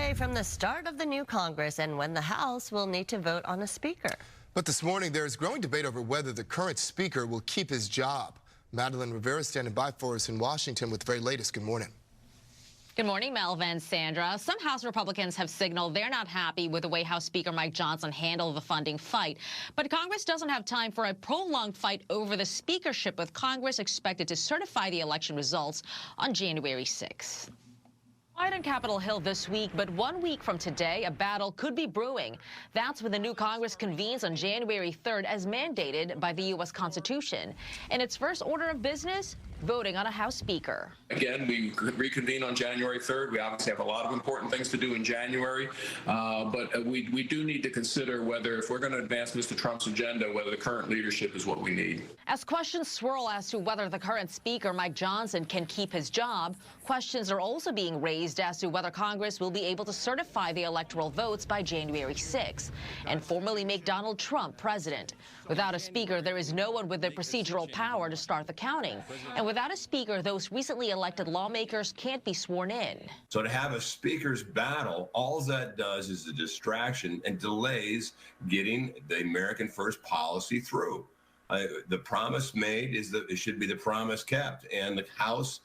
day from the start of the new Congress and when the House will need to vote on a speaker. But this morning, there is growing debate over whether the current speaker will keep his job. Madeline Rivera standing by for us in Washington with the very latest. Good morning. Good morning, Melvin and Sandra. Some House Republicans have signaled they're not happy with the way House Speaker Mike Johnson handled the funding fight. But Congress doesn't have time for a prolonged fight over the speakership, with Congress expected to certify the election results on January 6th. Quiet on Capitol Hill this week, but 1 week from today, a battle could be brewing. That's when the new Congress convenes on January 3rd, as mandated by the U.S. Constitution. And its first order of business, voting on a House Speaker. Again, we reconvene on January 3rd. We obviously have a lot of important things to do in January, but we do need to consider whether, if we're going to advance Mr. Trump's agenda, whether the current leadership is what we need. As questions swirl as to whether the current Speaker, Mike Johnson, can keep his job, questions are also being raised as to whether Congress will be able to certify the electoral votes by January 6th and formally make Donald Trump president. Without a speaker, there is no one with the procedural power to start the counting. And without a speaker, those recently elected lawmakers can't be sworn in. So to have a speaker's battle, all that does is a distraction and delays getting the American First policy through. The promise made is that it should be the promise kept, and the House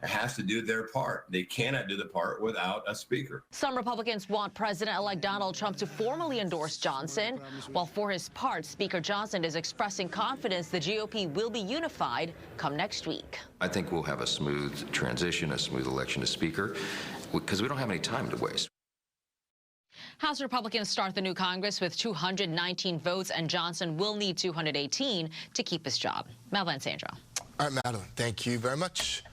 has to do their part. They cannot do the part without a speaker. Some Republicans want President-elect Donald Trump to formally endorse Johnson, while for his part, Speaker Johnson is expressing confidence the GOP will be unified come next week. I think we'll have a smooth transition, a smooth election to Speaker, because we don't have any time to waste. House Republicans start the new Congress with 219 votes, and Johnson will need 218 to keep his job. Melvin and Sandra. All right, Madeline, thank you very much.